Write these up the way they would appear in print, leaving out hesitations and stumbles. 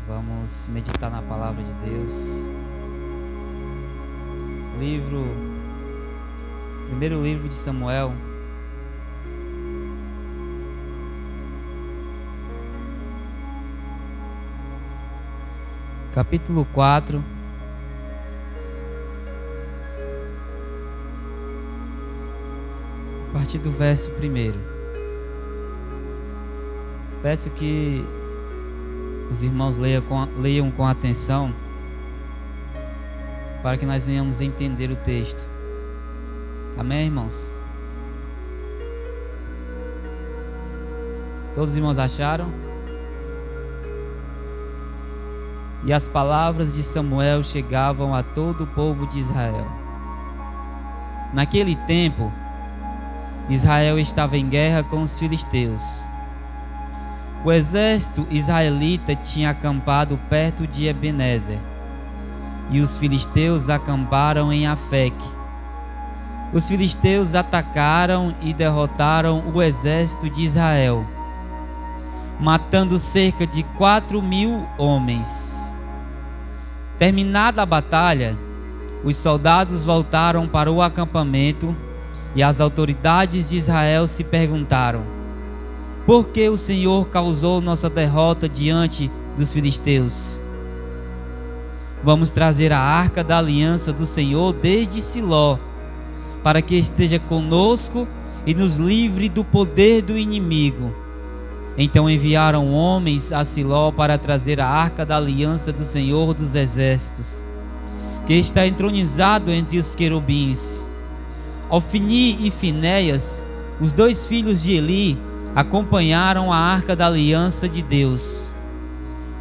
Vamos meditar na palavra de Deus. Primeiro livro de Samuel, capítulo 4, a partir do verso 1. Peço que os irmãos leiam com atenção, para que nós venhamos entender o texto. Amém, irmãos? Todos os irmãos acharam? E as palavras de Samuel chegavam a todo o povo de Israel. Naquele tempo, Israel estava em guerra com os filisteus. O exército israelita tinha acampado perto de Ebenezer, e os filisteus acamparam em Afeque. Os filisteus atacaram e derrotaram o exército de Israel, matando cerca de 4.000 homens. Terminada a batalha, os soldados voltaram para o acampamento e as autoridades de Israel se perguntaram: por que o Senhor causou nossa derrota diante dos filisteus? Vamos trazer a arca da aliança do Senhor desde Siló, para que esteja conosco e nos livre do poder do inimigo. Então enviaram homens a Siló para trazer a arca da aliança do Senhor dos exércitos, que está entronizado entre os querubins. Ofni e Finéias, os dois filhos de Eli, acompanharam a arca da aliança de Deus.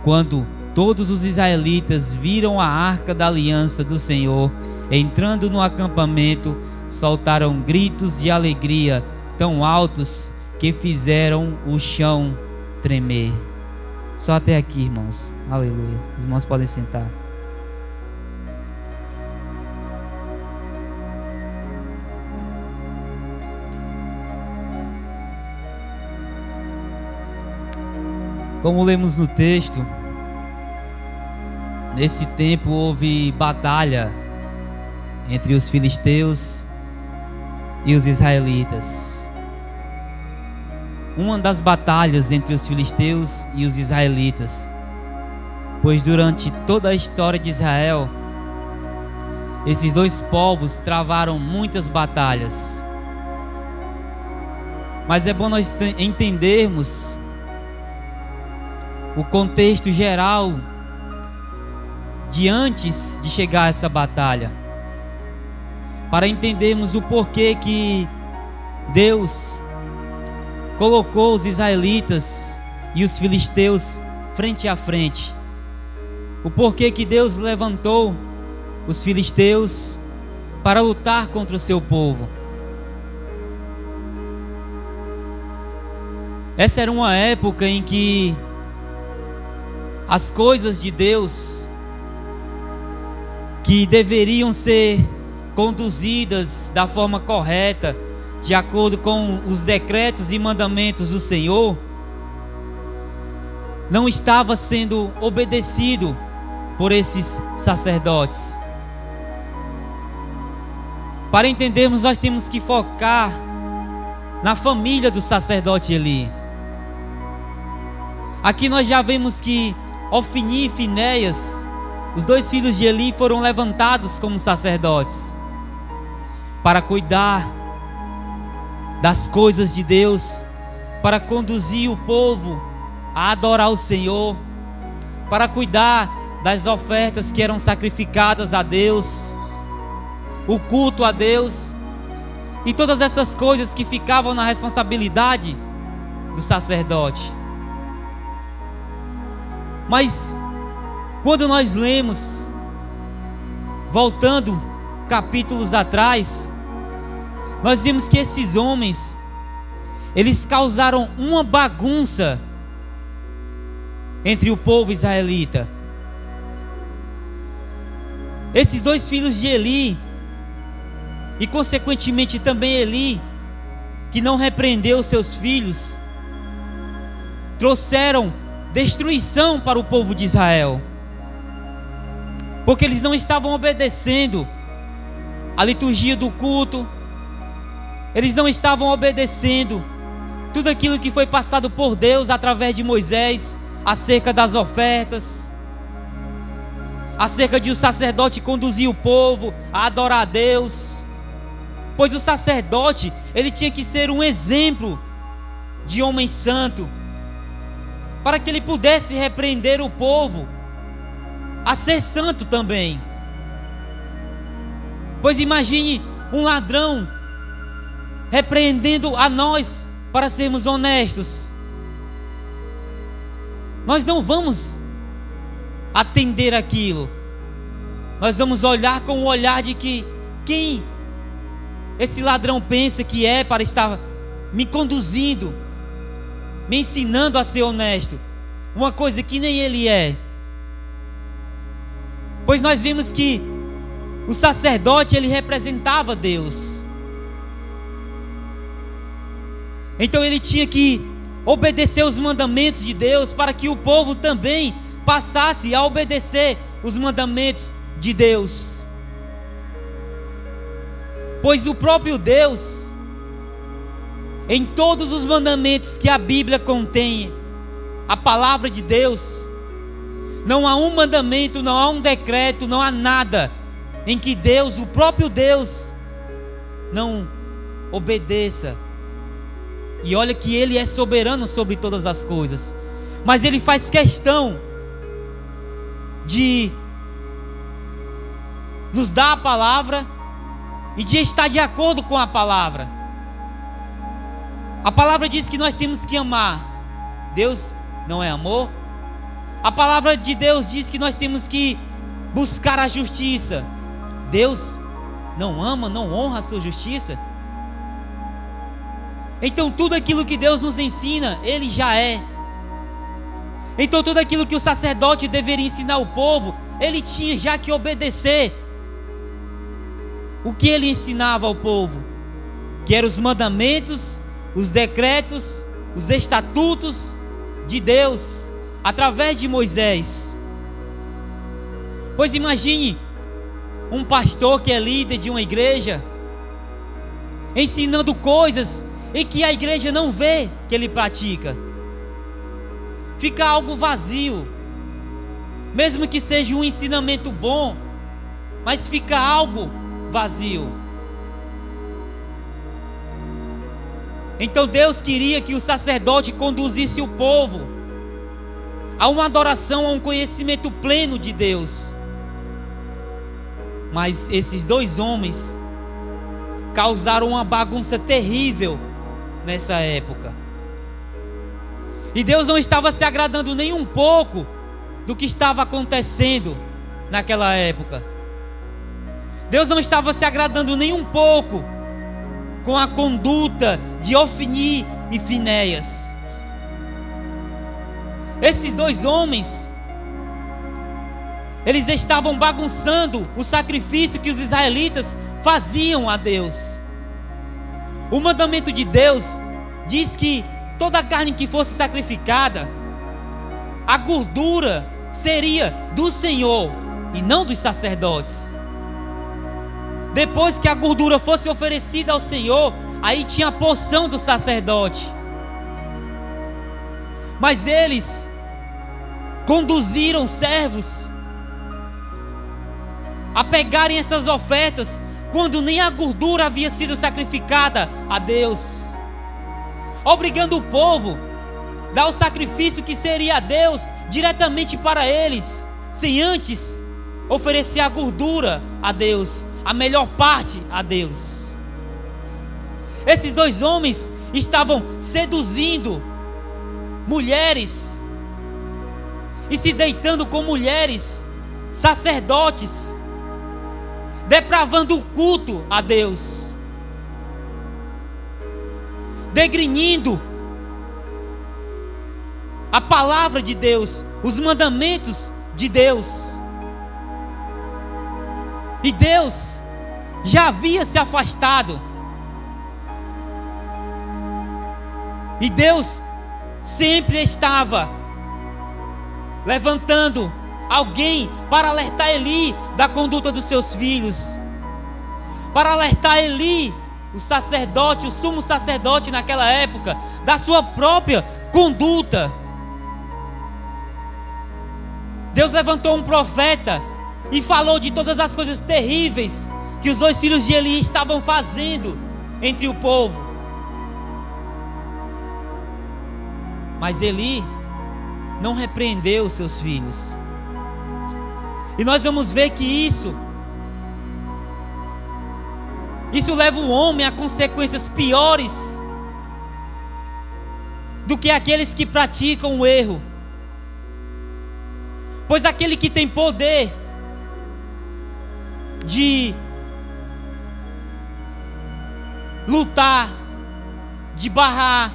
Quando todos os israelitas viram a arca da aliança do Senhor entrando no acampamento, soltaram gritos de alegria tão altos que fizeram o chão tremer. Só até aqui, irmãos. Aleluia. Os irmãos podem sentar. Como lemos no texto, nesse tempo houve batalha entre os filisteus e os israelitas. Uma das batalhas entre os filisteus e os israelitas, pois durante toda a história de Israel, esses dois povos travaram muitas batalhas. Mas é bom nós entendermos o contexto geral de antes de chegar a essa batalha, para entendermos o porquê que Deus colocou os israelitas e os filisteus frente a frente, o porquê que Deus levantou os filisteus para lutar contra o seu povo. Essa era uma época em que as coisas de Deus, que deveriam ser conduzidas da forma correta, de acordo com os decretos e mandamentos do Senhor, não estava sendo obedecido por esses sacerdotes. Para entendermos, nós temos que focar na família do sacerdote Eli. Aqui nós já vemos que Ofni e Finéias, os dois filhos de Eli, foram levantados como sacerdotes para cuidar das coisas de Deus, para conduzir o povo a adorar o Senhor, para cuidar das ofertas que eram sacrificadas a Deus, o culto a Deus e todas essas coisas que ficavam na responsabilidade do sacerdote. Mas quando nós lemos, voltando capítulos atrás, nós vimos que esses homens, eles causaram uma bagunça entre o povo israelita. Esses dois filhos de Eli, e consequentemente também Eli, que não repreendeu seus filhos, trouxeram destruição para o povo de Israel, porque eles não estavam obedecendo a liturgia do culto, eles não estavam obedecendo tudo aquilo que foi passado por Deus através de Moisés, acerca das ofertas, acerca de o sacerdote conduzir o povo a adorar a Deus, pois o sacerdote, ele tinha que ser um exemplo de homem santo, para que ele pudesse repreender o povo a ser santo também. Pois imagine um ladrão repreendendo a nós para sermos honestos. Nós não vamos atender aquilo. Nós vamos olhar com o olhar de que quem esse ladrão pensa que é para estar me conduzindo, me ensinando a ser honesto, uma coisa que nem ele é. Pois nós vimos que o sacerdote, ele representava Deus. Então ele tinha que obedecer os mandamentos de Deus, para que o povo também passasse a obedecer os mandamentos de Deus. Pois o próprio Deus, em todos os mandamentos que a Bíblia contém, a palavra de Deus, não há um mandamento, não há um decreto, não há nada em que Deus, o próprio Deus, não obedeça. E olha que Ele é soberano sobre todas as coisas, mas Ele faz questão de nos dar a palavra e de estar de acordo com a palavra. A palavra diz que nós temos que amar. Deus não é amor? A palavra de Deus diz que nós temos que buscar a justiça. Deus não ama, não honra a sua justiça? Então tudo aquilo que Deus nos ensina, Ele já é. Então tudo aquilo que o sacerdote deveria ensinar ao povo, ele tinha já que obedecer o que ele ensinava ao povo, que eram os mandamentos, os decretos, os estatutos de Deus, através de Moisés. Pois imagine um pastor que é líder de uma igreja, ensinando coisas em que a igreja não vê que ele pratica. Fica algo vazio, mesmo que seja um ensinamento bom, mas fica algo vazio. Então Deus queria que o sacerdote conduzisse o povo a uma adoração, a um conhecimento pleno de Deus. Mas esses dois homens causaram uma bagunça terrível nessa época. E Deus não estava se agradando nem um pouco do que estava acontecendo naquela época. Deus não estava se agradando nem um pouco com a conduta de Ofni e Finéias. Esses dois homens, eles estavam bagunçando o sacrifício que os israelitas faziam a Deus. O mandamento de Deus diz que toda a carne que fosse sacrificada, a gordura seria do Senhor e não dos sacerdotes. Depois que a gordura fosse oferecida ao Senhor, aí tinha a porção do sacerdote. Mas eles conduziram servos a pegarem essas ofertas quando nem a gordura havia sido sacrificada a Deus, obrigando o povo a dar o sacrifício que seria a Deus diretamente para eles, sem antes oferecer a gordura a Deus, a melhor parte a Deus. Esses dois homens estavam seduzindo mulheres e se deitando com mulheres, sacerdotes, depravando o culto a Deus, degrinindo a palavra de Deus, os mandamentos de Deus. E Deus já havia se afastado. E Deus sempre estava levantando alguém para alertar Eli da conduta dos seus filhos, para alertar Eli, o sacerdote, o sumo sacerdote naquela época, da sua própria conduta. Deus levantou um profeta e falou de todas as coisas terríveis que os dois filhos de Eli estavam fazendo entre o povo. Mas Eli não repreendeu os seus filhos. E nós vamos ver que isso leva o homem a consequências piores do que aqueles que praticam o erro. Pois aquele que tem poder de lutar, de barrar,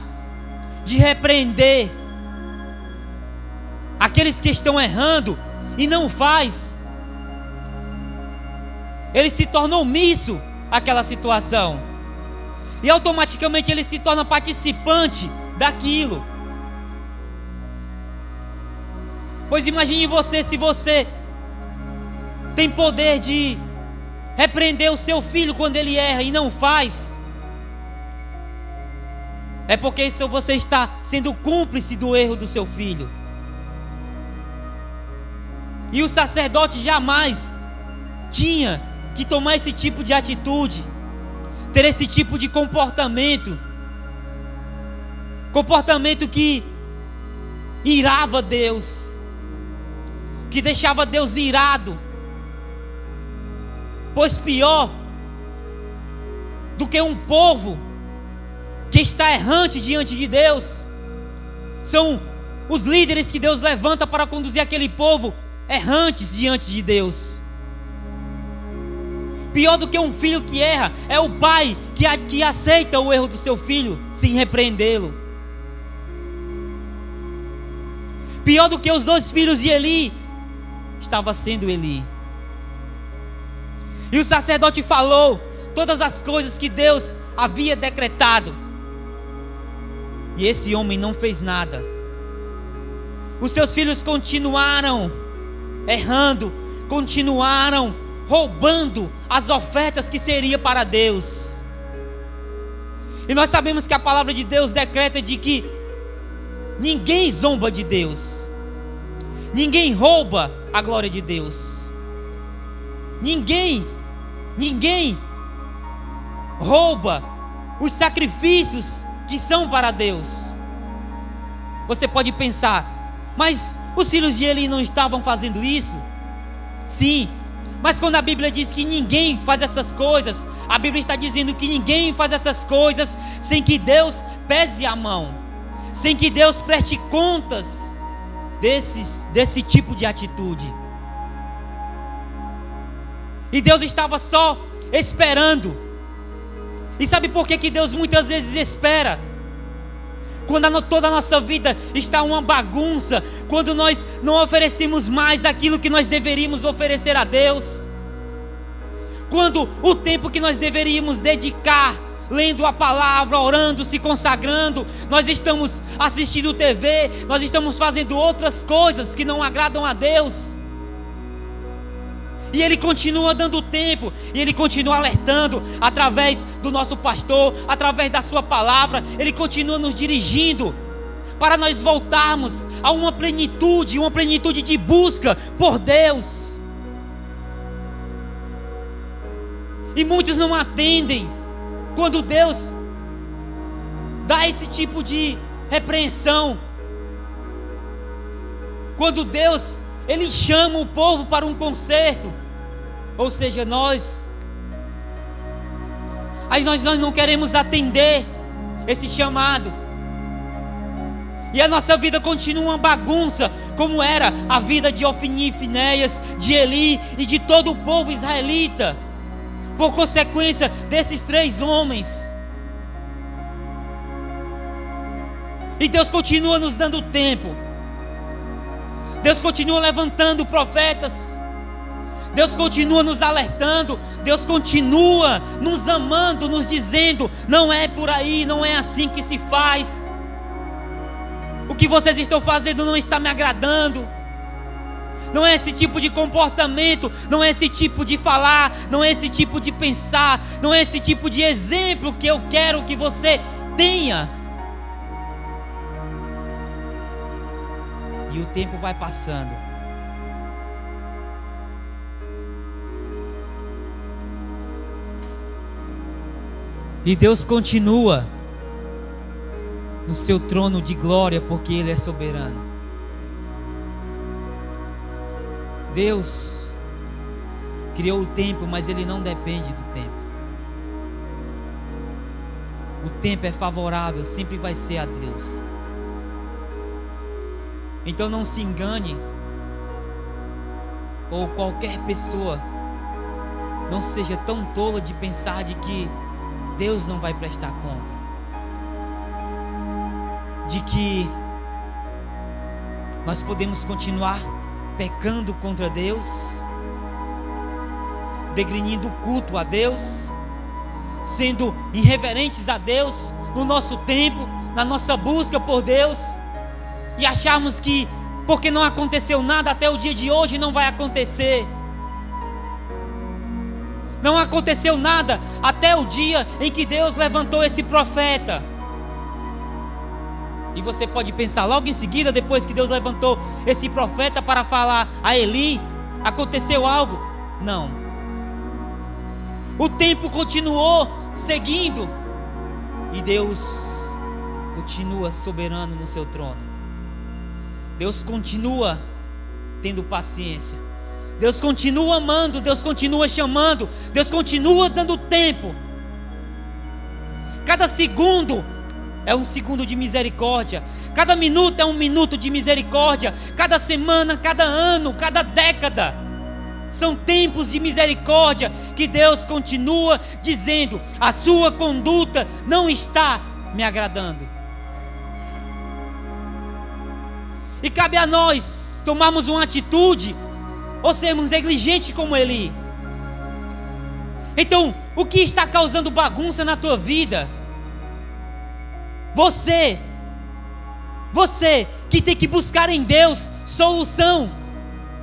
de repreender aqueles que estão errando e não faz, ele se torna omisso àquela situação, e automaticamente ele se torna participante daquilo. Pois imagine você, se você tem poder de repreender o seu filho quando ele erra e não faz, é porque isso você está sendo cúmplice do erro do seu filho. E o sacerdote jamais tinha que tomar esse tipo de atitude, ter esse tipo de comportamento que irava Deus, que deixava Deus irado. Pois pior do que um povo que está errante diante de Deus são os líderes que Deus levanta para conduzir aquele povo errantes diante de Deus. Pior do que um filho que erra é o pai que aceita o erro do seu filho sem repreendê-lo. Pior do que os dois filhos de Eli estava sendo Eli. E o sacerdote falou todas as coisas que Deus havia decretado, e esse homem não fez nada. Os seus filhos continuaram errando, continuaram roubando as ofertas que seria para Deus. E nós sabemos que a palavra de Deus decreta de que ninguém zomba de Deus, ninguém rouba a glória de Deus, ninguém rouba os sacrifícios que são para Deus. Você pode pensar, mas os filhos de Eli não estavam fazendo isso? Sim, mas quando a Bíblia diz que ninguém faz essas coisas, a Bíblia está dizendo que ninguém faz essas coisas sem que Deus pese a mão, sem que Deus preste contas desse tipo de atitude. E Deus estava só esperando. E sabe por que Deus muitas vezes espera? Quando toda a nossa vida está uma bagunça, quando nós não oferecemos mais aquilo que nós deveríamos oferecer a Deus, quando o tempo que nós deveríamos dedicar lendo a palavra, orando, se consagrando, nós estamos assistindo TV, nós estamos fazendo outras coisas que não agradam a Deus. E Ele continua dando tempo, e Ele continua alertando através do nosso pastor, através da sua palavra. Ele continua nos dirigindo para nós voltarmos a uma plenitude de busca por Deus. E muitos não atendem quando Deus dá esse tipo de repreensão, quando Deus Ele chama o povo para um conserto. Ou seja, nós não queremos atender esse chamado, e a nossa vida continua uma bagunça, como era a vida de Ofni e Finéias, de Eli e de todo o povo israelita, por consequência desses 3 homens. E Deus continua nos dando tempo, Deus continua levantando profetas, Deus continua nos alertando, Deus continua nos amando, nos dizendo: não é por aí, não é assim que se faz. O que vocês estão fazendo não está me agradando. não é esse tipo de comportamento, não é esse tipo de falar, não é esse tipo de pensar, não é esse tipo de exemplo que eu quero que você tenha. E o tempo vai passando. E Deus continua no seu trono de glória, porque Ele é soberano. Deus criou o tempo, mas Ele não depende do tempo. O tempo é favorável, sempre vai ser a Deus. Então não se engane, ou qualquer pessoa não seja tão tola de pensar de que Deus não vai prestar conta, de que nós podemos continuar pecando contra Deus, degrinindo o culto a Deus, sendo irreverentes a Deus no nosso tempo, na nossa busca por Deus, e acharmos que porque não aconteceu nada até o dia de hoje não vai acontecer. Não aconteceu nada até o dia em que Deus levantou esse profeta. E você pode pensar logo em seguida, depois que Deus levantou esse profeta para falar a Eli, aconteceu algo? Não. O tempo continuou seguindo e Deus continua soberano no seu trono. Deus continua tendo paciência. Deus continua amando, Deus continua chamando, Deus continua dando tempo. Cada segundo é um segundo de misericórdia, cada minuto é um minuto de misericórdia, cada semana, cada ano, cada década são tempos de misericórdia que Deus continua dizendo: a sua conduta não está me agradando. E cabe a nós tomarmos uma atitude ou sermos negligentes como Eli. Então, o que está causando bagunça na tua vida? Você que tem que buscar em Deus solução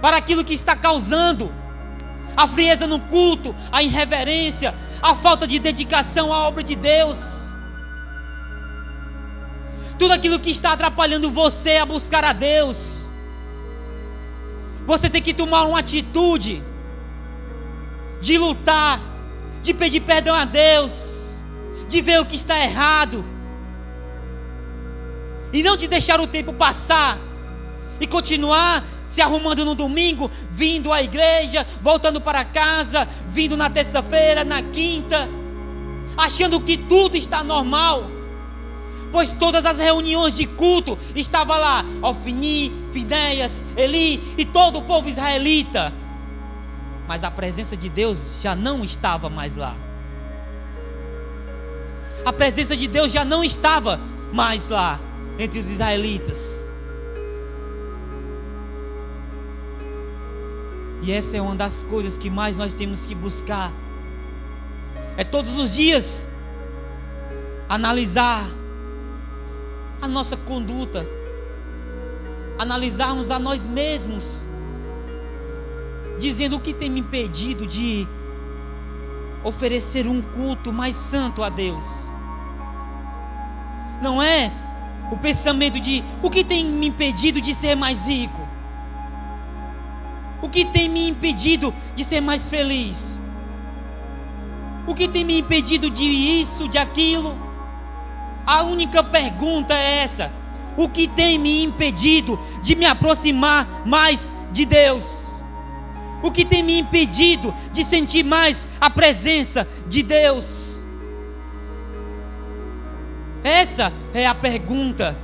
para aquilo que está causando a frieza no culto, a irreverência, a falta de dedicação à obra de Deus. Tudo aquilo que está atrapalhando você a buscar a Deus. Você tem que tomar uma atitude de lutar, de pedir perdão a Deus, de ver o que está errado, e não de deixar o tempo passar e continuar se arrumando no domingo, vindo à igreja, voltando para casa, vindo na terça-feira, na quinta, achando que tudo está normal, pois todas as reuniões de culto estava lá Ofni, Finéias, Eli e todo o povo israelita, mas a presença de Deus já não estava mais lá. A presença de Deus já não estava mais lá entre os israelitas. E essa é uma das coisas que mais nós temos que buscar. É todos os dias analisar a nossa conduta, analisarmos a nós mesmos, dizendo o que tem me impedido de oferecer um culto mais santo a Deus. Não é o pensamento de o que tem me impedido de ser mais rico, o que tem me impedido de ser mais feliz, o que tem me impedido de isso, de aquilo. A única pergunta é essa: o que tem me impedido de me aproximar mais de Deus? O que tem me impedido de sentir mais a presença de Deus? Essa é a pergunta.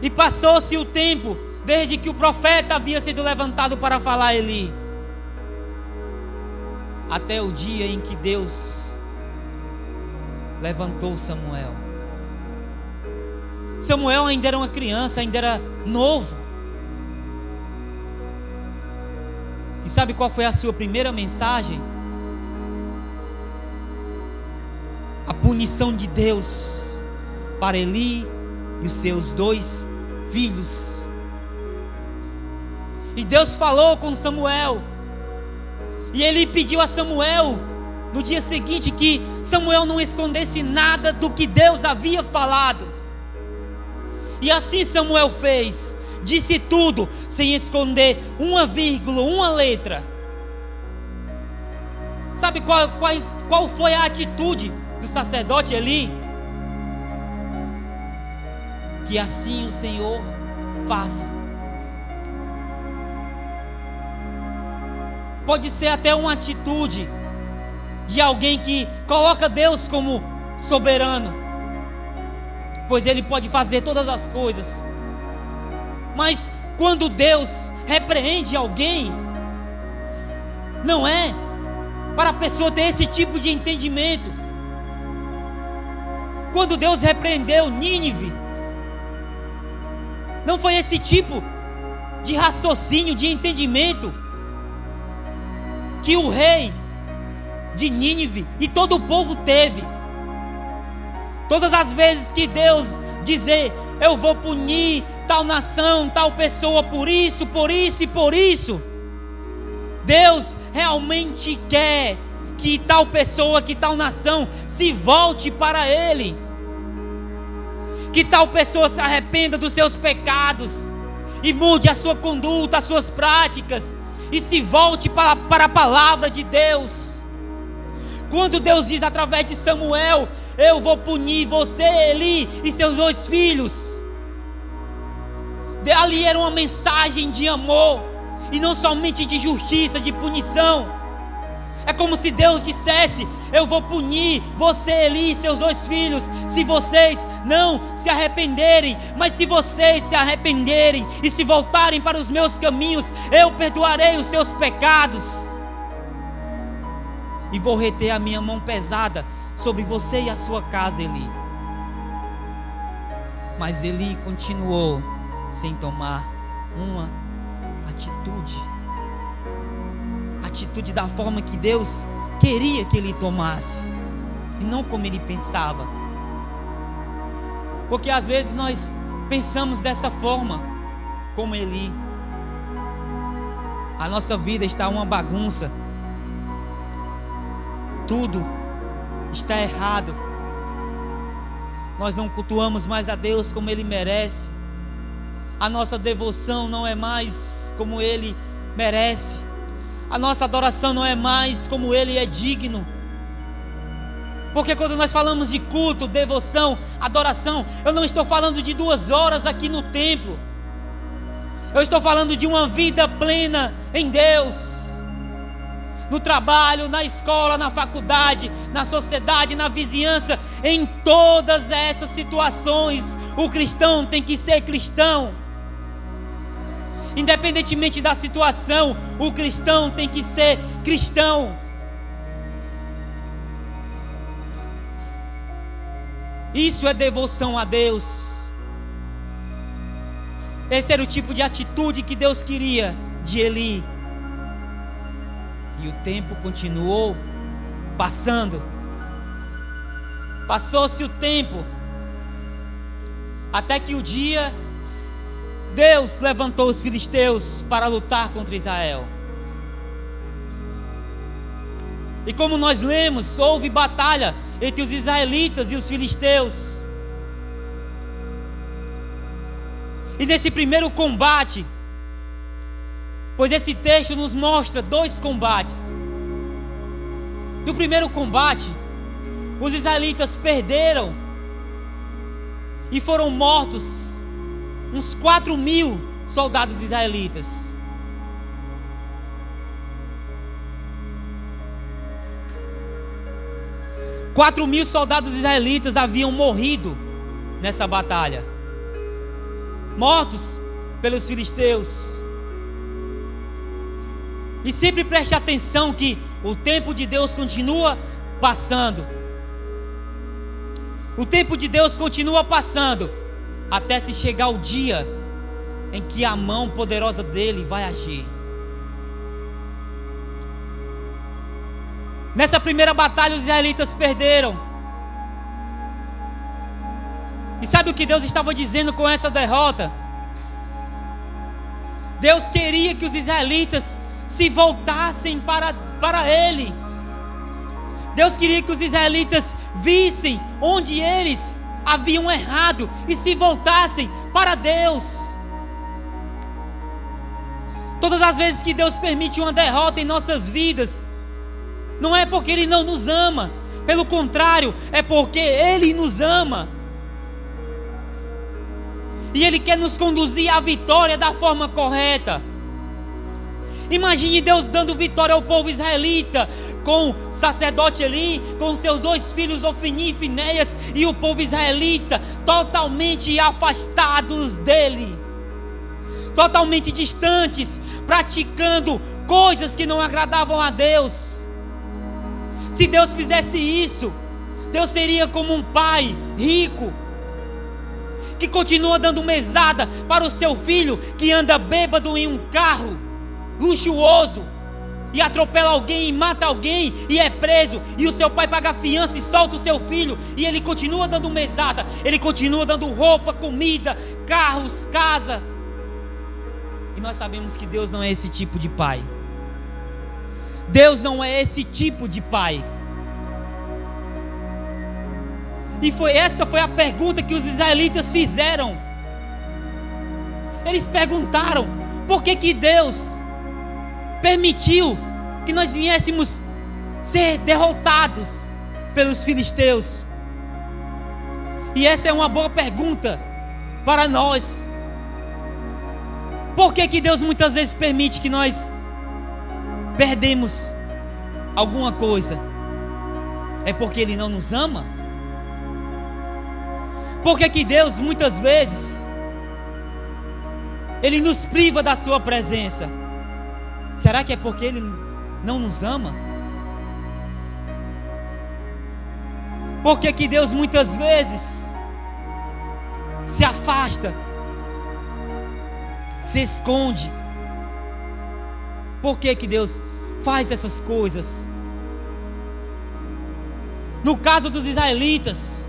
E passou-se o tempo desde que o profeta havia sido levantado para falar a Eli, até o dia em que Deus levantou Samuel. Samuel ainda era uma criança, ainda era novo. E sabe qual foi a sua primeira mensagem? A punição de Deus para Eli e os seus 2 filhos E Deus falou com Samuel. E ele pediu a Samuel, no dia seguinte, que Samuel não escondesse nada do que Deus havia falado. E assim Samuel fez. Disse tudo, sem esconder uma vírgula, uma letra. Sabe qual foi a atitude do sacerdote Eli? Que assim o Senhor faça. Pode ser até uma atitude de alguém que coloca Deus como soberano, pois Ele pode fazer todas as coisas. Mas quando Deus repreende alguém, não é para a pessoa ter esse tipo de entendimento. Quando Deus repreendeu Nínive, não foi esse tipo de raciocínio, de entendimento que o rei de Nínive e todo o povo teve. Todas as vezes que Deus dizer: eu vou punir tal nação, tal pessoa por isso, por isso e por isso, Deus realmente quer que tal pessoa, que tal nação se volte para Ele, que tal pessoa se arrependa dos seus pecados e mude a sua conduta, as suas práticas, e se volte para a palavra de Deus. Quando Deus diz através de Samuel: eu vou punir você, Eli, e seus 2 filhos, ali era uma mensagem de amor, e não somente de justiça, de punição. É como se Deus dissesse: eu vou punir você, Eli, e seus 2 filhos, se vocês não se arrependerem. Mas se vocês se arrependerem e se voltarem para os meus caminhos, eu perdoarei os seus pecados, e vou reter a minha mão pesada sobre você e a sua casa, Eli. Mas Eli continuou sem tomar uma atitude da forma que Deus queria que ele tomasse, e não como ele pensava. Porque às vezes nós pensamos dessa forma, como Eli. A nossa vida está uma bagunça, tudo está errado, nós não cultuamos mais a Deus como Ele merece, a nossa devoção não é mais como Ele merece, a nossa adoração não é mais como Ele é digno. Porque quando nós falamos de culto, devoção, adoração, eu não estou falando de 2 horas aqui no templo, eu estou falando de uma vida plena em Deus, no trabalho, na escola, na faculdade, na sociedade, na vizinhança. Em todas essas situações, o cristão tem que ser cristão. Independentemente da situação, o cristão tem que ser cristão. Isso é devoção a Deus. Esse era o tipo de atitude que Deus queria de Eli. E o tempo continuou passando. Passou-se o tempo, até que o dia Deus levantou os filisteus para lutar contra Israel. E como nós lemos, houve batalha entre os israelitas e os filisteus. E nesse primeiro combate, pois esse texto nos mostra 2 combates. No primeiro combate, os israelitas perderam e foram mortos uns 4.000 soldados israelitas. Quatro mil soldados israelitas haviam morrido nessa batalha, mortos pelos filisteus. E sempre preste atenção que o tempo de Deus continua passando. O tempo de Deus continua passando até se chegar o dia em que a mão poderosa dele vai agir. Nessa primeira batalha os israelitas perderam. E sabe o que Deus estava dizendo com essa derrota? Deus queria que os israelitas se voltassem para Ele. Deus queria que os israelitas vissem onde eles haviam errado e se voltassem para Deus. Todas as vezes que Deus permite uma derrota em nossas vidas, não é porque Ele não nos ama, pelo contrário, é porque Ele nos ama. E Ele quer nos conduzir à vitória da forma correta. Imagine Deus dando vitória ao povo israelita, com o sacerdote Eli, com seus 2 filhos Ofni e Finéias, e o povo israelita totalmente afastados dele, totalmente distantes, praticando coisas que não agradavam a Deus. Se Deus fizesse isso, Deus seria como um pai rico, que continua dando mesada para o seu filho, que anda bêbado em um carro luxuoso, e atropela alguém, e mata alguém, e é preso, e o seu pai paga fiança e solta o seu filho, e ele continua dando mesada, ele continua dando roupa, comida, carros, casa. E nós sabemos que Deus não é esse tipo de pai. Deus não é esse tipo de pai. E essa foi a pergunta que os israelitas fizeram. Eles perguntaram: por que Deus permitiu que nós viéssemos ser derrotados pelos filisteus? E essa é uma boa pergunta para nós. Por que Deus muitas vezes permite que nós perdemos alguma coisa? É porque Ele não nos ama? Por que Deus muitas vezes Ele nos priva da sua presença? Será que é porque Ele não nos ama? Por que Deus muitas vezes se afasta, se esconde? Por que Deus faz essas coisas? No caso dos israelitas,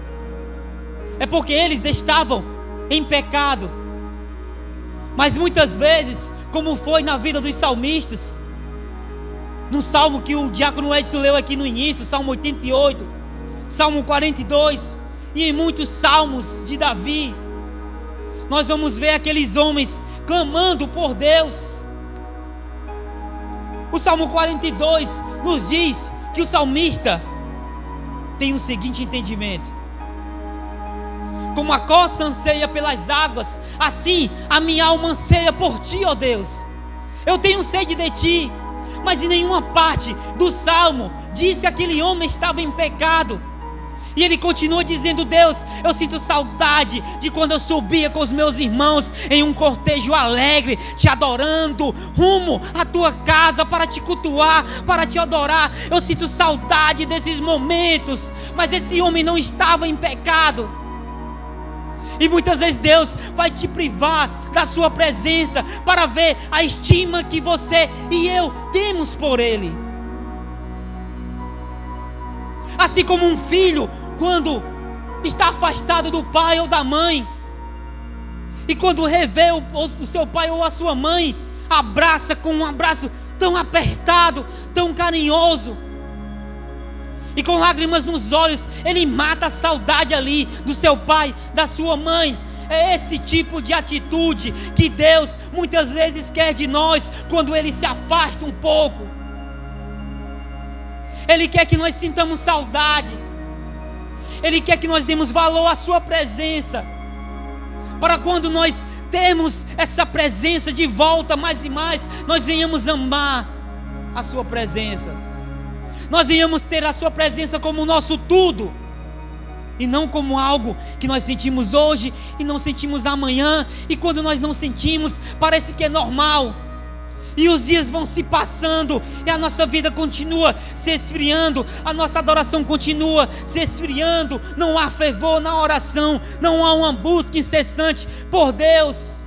é porque eles estavam em pecado. Mas muitas vezes, como foi na vida dos salmistas, no salmo que o diácono Edson leu aqui no início, Salmo 88, Salmo 42, e em muitos salmos de Davi, nós vamos ver aqueles homens clamando por Deus. O Salmo 42 nos diz que o salmista tem o seguinte entendimento: como a corça anseia pelas águas, assim a minha alma anseia por ti, ó Deus. Eu tenho sede de ti. Mas em nenhuma parte do salmo diz que aquele homem estava em pecado. E ele continua dizendo: Deus, eu sinto saudade de quando eu subia com os meus irmãos em um cortejo alegre, te adorando, rumo à tua casa para te cultuar, para te adorar. Eu sinto saudade desses momentos. Mas esse homem não estava em pecado. E muitas vezes Deus vai te privar da sua presença para ver a estima que você e eu temos por Ele. Assim como um filho, quando está afastado do pai ou da mãe, e quando revê o seu pai ou a sua mãe, abraça com um abraço tão apertado, tão carinhoso, e com lágrimas nos olhos, ele mata a saudade ali do seu pai, da sua mãe. É esse tipo de atitude que Deus muitas vezes quer de nós quando Ele se afasta um pouco. Ele quer que nós sintamos saudade. Ele quer que nós demos valor à sua presença, para quando nós temos essa presença de volta mais e mais, nós venhamos amar a sua presença. Nós venhamos ter a sua presença como o nosso tudo, e não como algo que nós sentimos hoje e não sentimos amanhã, e quando nós não sentimos, parece que é normal. E os dias vão se passando e a nossa vida continua se esfriando, a nossa adoração continua se esfriando, não há fervor na oração, não há uma busca incessante por Deus.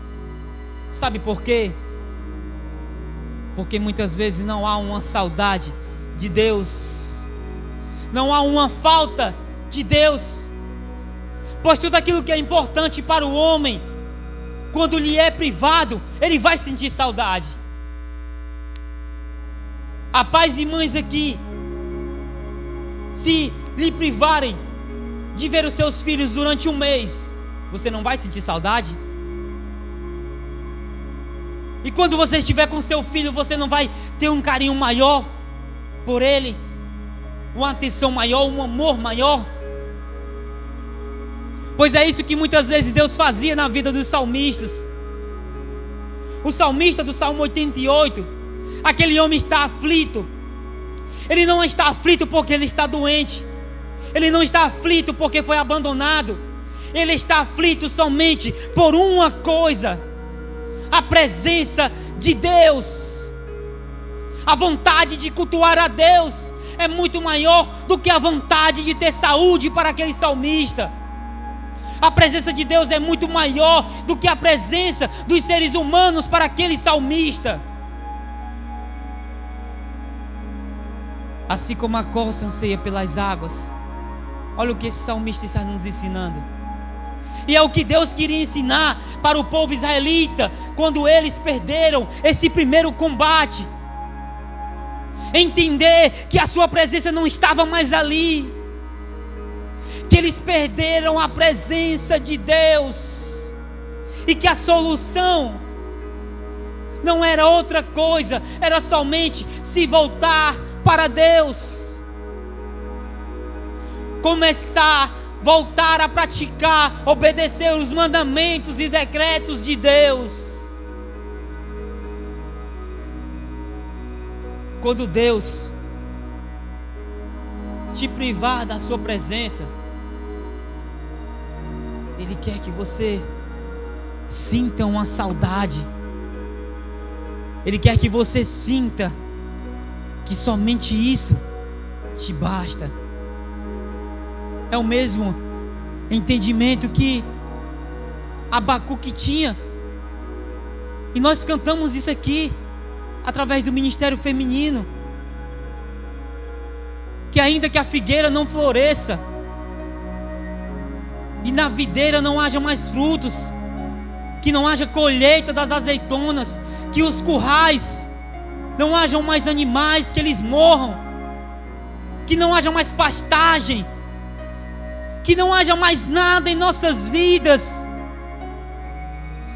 Sabe por quê? Porque muitas vezes não há uma saudade de Deus, não há uma falta de Deus, pois tudo aquilo que é importante para o homem quando lhe é privado, ele vai sentir saudade. Há pais e mães aqui, se lhe privarem de ver os seus filhos durante um mês, você não vai sentir saudade? E quando você estiver com seu filho, você não vai ter um carinho maior por ele, uma atenção maior, um amor maior? Pois é isso que muitas vezes Deus fazia na vida dos salmistas. O salmista do Salmo 88, aquele homem está aflito. Ele não está aflito porque ele está doente. Ele não está aflito porque foi abandonado. Ele está aflito somente por uma coisa: a presença de Deus. A vontade de cultuar a Deus é muito maior do que a vontade de ter saúde para aquele salmista. A presença de Deus é muito maior do que a presença dos seres humanos para aquele salmista. Assim como a corça anseia pelas águas, olha o que esse salmista está nos ensinando. E é o que Deus queria ensinar para o povo israelita quando eles perderam esse primeiro combate. Entender que a sua presença não estava mais ali, que eles perderam a presença de Deus, e que a solução não era outra coisa, era somente se voltar para Deus, começar, voltar a praticar, obedecer os mandamentos e decretos de Deus. Quando Deus te privar da sua presença, Ele quer que você sinta uma saudade. Ele quer que você sinta que somente isso te basta. É o mesmo entendimento que Abacuque tinha. E nós cantamos isso aqui através do ministério feminino. Que ainda que a figueira não floresça e na videira não haja mais frutos, que não haja colheita das azeitonas, que os currais não hajam mais animais, que eles morram, que não haja mais pastagem, que não haja mais nada em nossas vidas.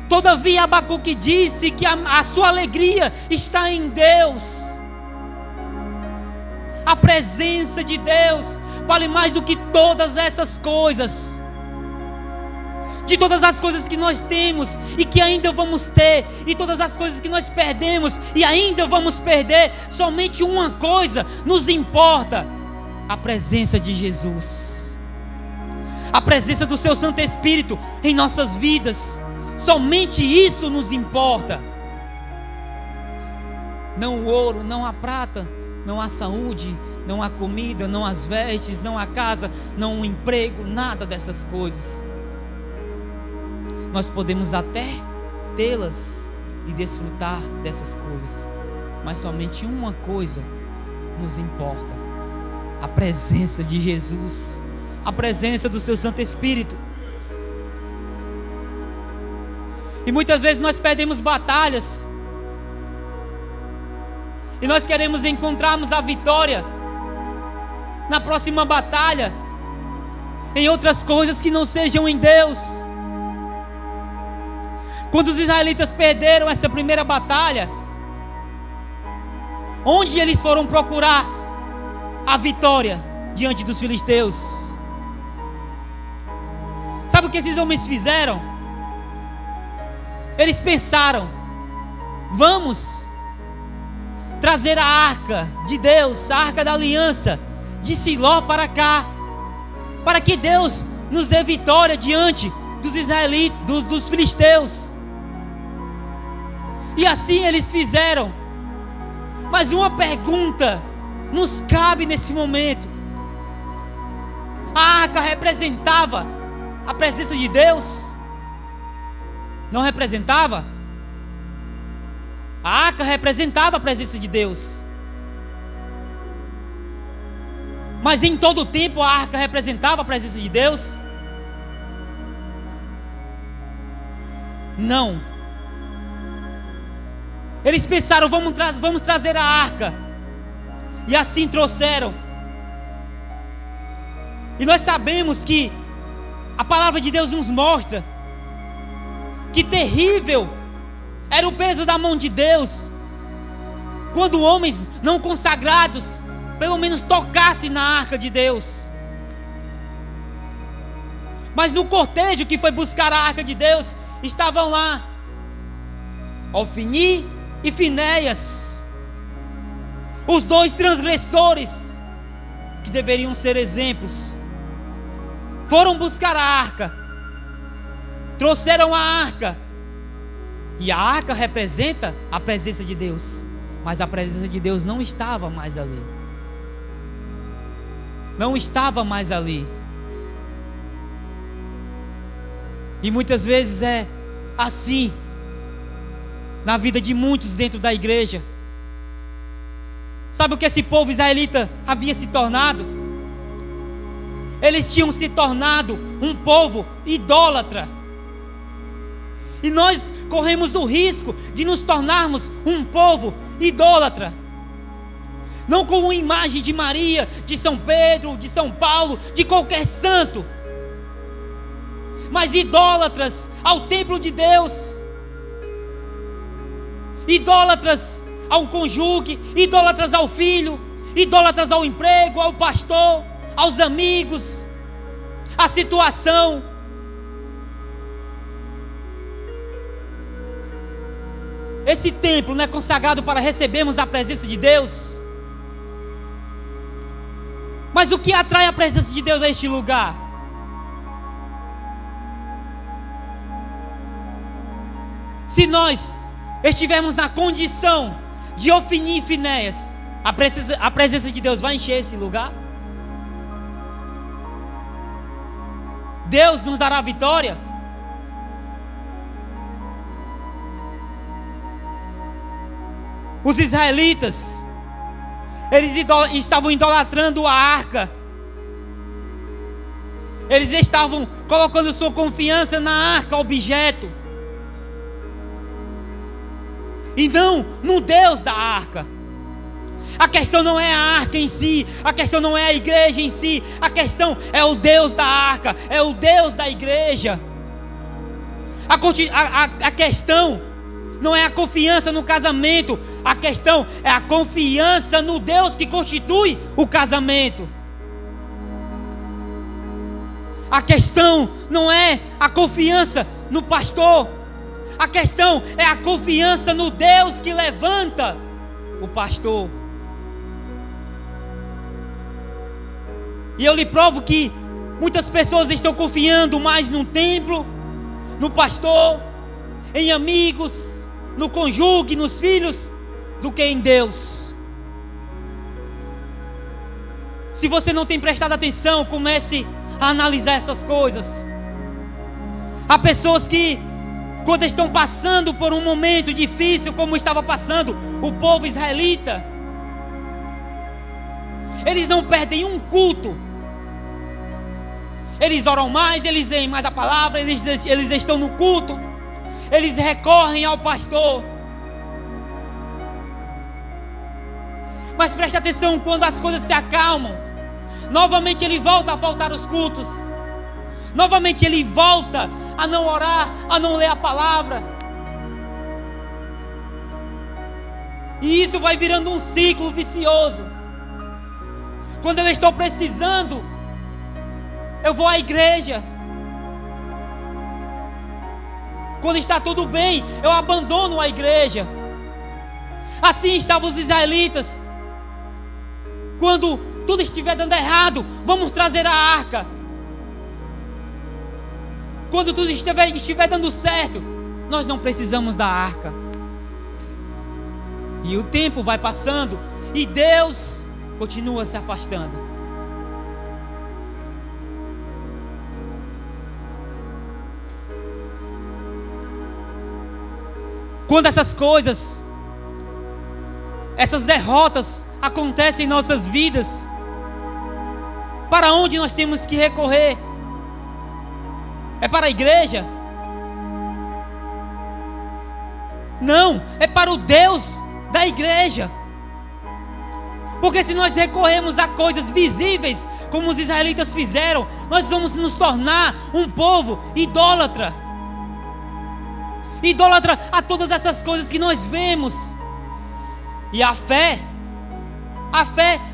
Todavia Abacuque disse que a sua alegria está em Deus. A presença de Deus vale mais do que todas essas coisas. De todas as coisas que nós temos e que ainda vamos ter, e todas as coisas que nós perdemos e ainda vamos perder, somente uma coisa nos importa: a presença de Jesus, a presença do seu Santo Espírito em nossas vidas. Somente isso nos importa. Não o ouro, não a prata, não a saúde, não a comida, não as vestes, não a casa, não o emprego, nada dessas coisas. Nós podemos até tê-las e desfrutar dessas coisas, mas somente uma coisa nos importa: a presença de Jesus, a presença do seu Santo Espírito. E muitas vezes nós perdemos batalhas, e nós queremos encontrarmos a vitória na próxima batalha em outras coisas que não sejam em Deus. Quando os israelitas perderam essa primeira batalha, onde eles foram procurar a vitória diante dos filisteus? Sabe o que esses homens fizeram? Eles pensaram: vamos trazer a arca de Deus, a arca da aliança de Siló para cá, para que Deus nos dê vitória diante dos israelitas, dos filisteus. E assim eles fizeram. Mas uma pergunta nos cabe nesse momento: a arca representava a presença de Deus? Não representava? A arca representava a presença de Deus. Mas em todo o tempo a arca representava a presença de Deus? Não. Eles pensaram, vamos trazer a arca. E assim trouxeram. E nós sabemos que a palavra de Deus nos mostra que terrível era o peso da mão de Deus quando homens não consagrados pelo menos tocassem na arca de Deus. Mas no cortejo que foi buscar a arca de Deus, estavam lá Ofni e Finéias, os dois transgressores que deveriam ser exemplos. Foram buscar a arca, trouxeram a arca, e a arca representa a presença de Deus, mas a presença de Deus não estava mais ali. Não estava mais ali. E muitas vezes é assim na vida de muitos dentro da igreja. Sabe o que esse povo israelita havia se tornado? Eles tinham se tornado um povo idólatra. E nós corremos o risco de nos tornarmos um povo idólatra. Não com uma imagem de Maria, de São Pedro, de São Paulo, de qualquer santo, mas idólatras ao templo de Deus, idólatras ao cônjuge, idólatras ao filho, idólatras ao emprego, ao pastor, aos amigos, à situação. Esse templo não é consagrado para recebermos a presença de Deus. Mas o que atrai a presença de Deus a este lugar? Se nós estivermos na condição de Ofni e Finéias, a presença de Deus vai encher esse lugar? Deus nos dará vitória? Os israelitas, eles estavam idolatrando a arca. Eles estavam colocando sua confiança na arca, objeto, e não no Deus da arca. A questão não é a arca em si, a questão não é a igreja em si, a questão é o Deus da arca, é o Deus da igreja. A questão não é a confiança no casamento, a questão é a confiança no Deus que constitui o casamento. A questão não é a confiança no pastor, a questão é a confiança no Deus que levanta o pastor. E eu lhe provo que muitas pessoas estão confiando mais no templo, no pastor, em amigos, no cônjuge, nos filhos, do que em Deus. Se você não tem prestado atenção, comece a analisar essas coisas. Há pessoas que, quando estão passando por um momento difícil, como estava passando o povo israelita, eles não perdem um culto. Eles oram mais, eles leem mais a palavra, eles estão no culto, eles recorrem ao pastor. Mas preste atenção, quando as coisas se acalmam, novamente ele volta a faltar os cultos, novamente ele volta a não orar, a não ler a palavra. E isso vai virando um ciclo vicioso. Quando eu estou precisando, eu vou à igreja. Quando está tudo bem, eu abandono a igreja. Assim estavam os israelitas. Quando tudo estiver dando errado, vamos trazer a arca. Quando tudo estiver dando certo, nós não precisamos da arca. E o tempo vai passando e Deus continua se afastando. Quando essas coisas, essas derrotas acontecem em nossas vidas, para onde nós temos que recorrer? É para a igreja? Não, é para o Deus da igreja. Porque se nós recorremos a coisas visíveis, como os israelitas fizeram, nós vamos nos tornar um povo idólatra. Idólatra a todas essas coisas que nós vemos. E a fé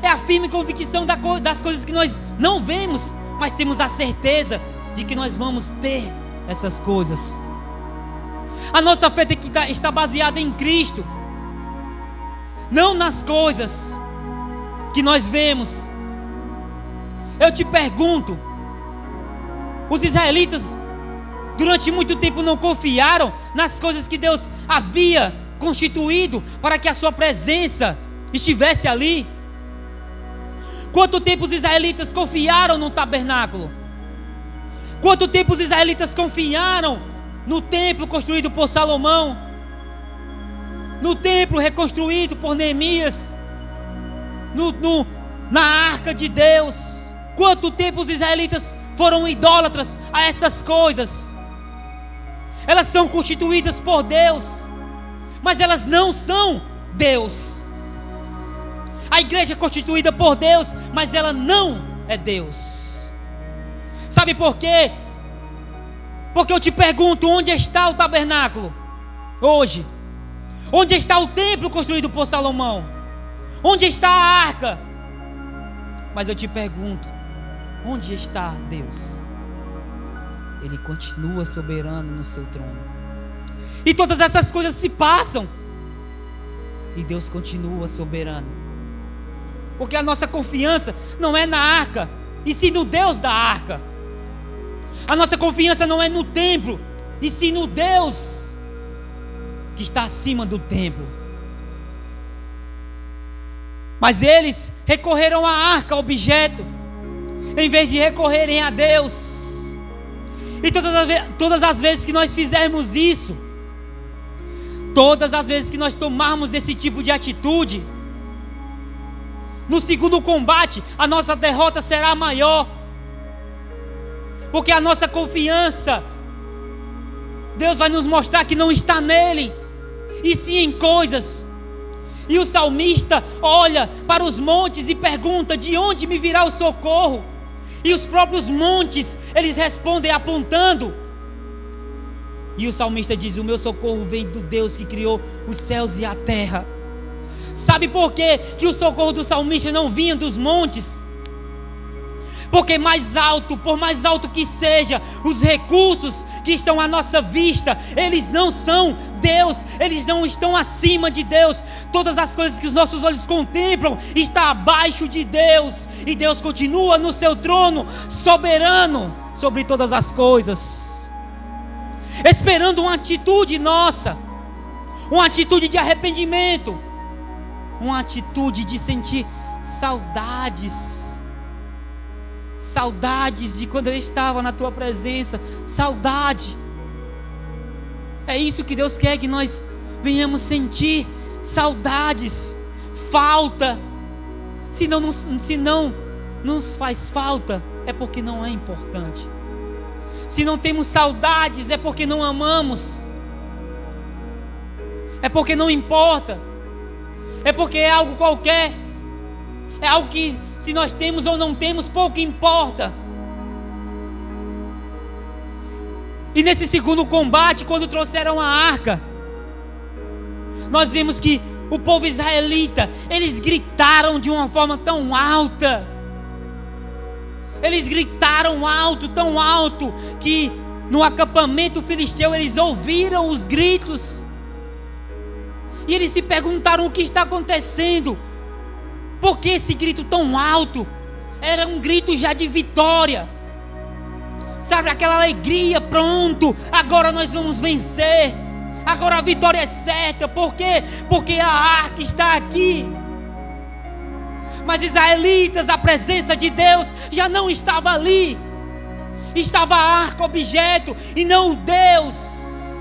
é a firme convicção das coisas que nós não vemos, mas temos a certeza de que nós vamos ter essas coisas. A nossa fé tem que estar baseada em Cristo, não nas coisas que nós vemos. Eu te pergunto, os israelitas durante muito tempo não confiaram nas coisas que Deus havia constituído para que a sua presença estivesse ali? Quanto tempo os israelitas confiaram no tabernáculo? Quanto tempo os israelitas confiaram no templo construído por Salomão? No templo reconstruído por Neemias? Na arca de Deus? Quanto tempo os israelitas foram idólatras a essas coisas? Elas são constituídas por Deus, mas elas não são Deus. A igreja é constituída por Deus, mas ela não é Deus. Sabe por quê? Porque eu te pergunto, onde está o tabernáculo hoje? Onde está o templo construído por Salomão? Onde está a arca? Mas eu te pergunto, onde está Deus? Ele continua soberano no seu trono. E todas essas coisas se passam, e Deus continua soberano. Porque a nossa confiança não é na arca, e sim no Deus da arca. A nossa confiança não é no templo, e sim no Deus que está acima do templo. Mas eles recorreram à arca, objeto, em vez de recorrerem a Deus. E todas as vezes que nós fizermos isso, todas as vezes que nós tomarmos esse tipo de atitude, no segundo combate a nossa derrota será maior. Porque a nossa confiança, Deus vai nos mostrar que não está nele, e sim em coisas. E o salmista olha para os montes e pergunta: de onde me virá o socorro? E os próprios montes, eles respondem apontando. E o salmista diz: o meu socorro vem do Deus que criou os céus e a terra. Sabe por quê que o socorro do salmista não vinha dos montes? Porque mais alto, por mais alto que seja, os recursos que estão à nossa vista, eles não são Deus, eles não estão acima de Deus. Todas as coisas que os nossos olhos contemplam estão abaixo de Deus, e Deus continua no seu trono, soberano sobre todas as coisas, esperando uma atitude nossa, uma atitude de arrependimento, uma atitude de sentir saudades de quando Ele estava na tua presença. Saudade. É isso que Deus quer que nós venhamos sentir. Saudades. Falta. Se não nos faz falta, é porque não é importante. Se não temos saudades, é porque não amamos. É porque não importa. É porque é algo qualquer. É algo que, se nós temos ou não temos, pouco importa. E nesse segundo combate, quando trouxeram a arca, nós vimos que o povo israelita, eles gritaram de uma forma tão alta. Eles gritaram alto, tão alto, que no acampamento filisteu eles ouviram os gritos. E eles se perguntaram: o que está acontecendo? Por que esse grito tão alto? Era um grito já de vitória. Sabe, aquela alegria, pronto, agora nós vamos vencer. Agora a vitória é certa. Por quê? Porque a arca está aqui. Mas israelitas, a presença de Deus já não estava ali. Estava a arca, objeto, e não o Deus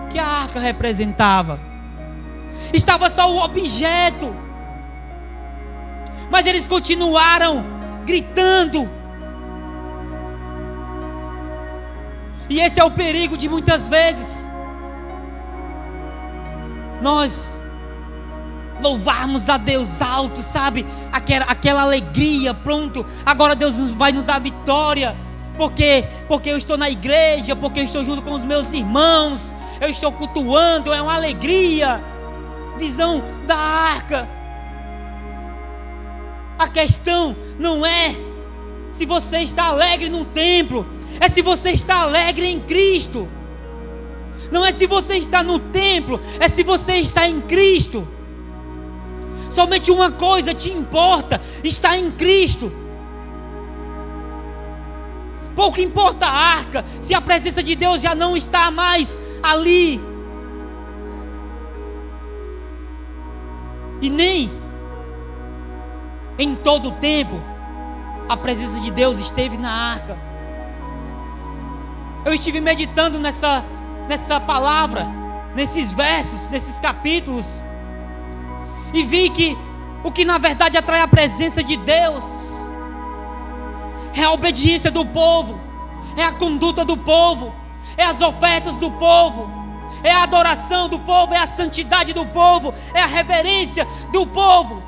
que a arca representava. Estava só o objeto. Mas eles continuaram gritando. E esse é o perigo de muitas vezes. nós louvarmos a Deus alto, sabe? Aquela alegria, pronto, agora Deus vai nos dar vitória, porque eu estou na igreja, porque eu estou junto com os meus irmãos, eu estou cultuando, é uma alegria. Visão da arca. A questão não é se você está alegre no templo, é se você está alegre em Cristo. Não é se você está no templo, é se você está em Cristo. Somente uma coisa te importa: estar em Cristo. Pouco importa a arca, se a presença de Deus já não está mais ali. E nem em todo o tempo a presença de Deus esteve na arca. Eu estive meditando nessa palavra, nesses versos, nesses capítulos, e vi que o que na verdade atrai a presença de Deus é a obediência do povo, é a conduta do povo, é as ofertas do povo, é a adoração do povo, é a santidade do povo, é a reverência do povo,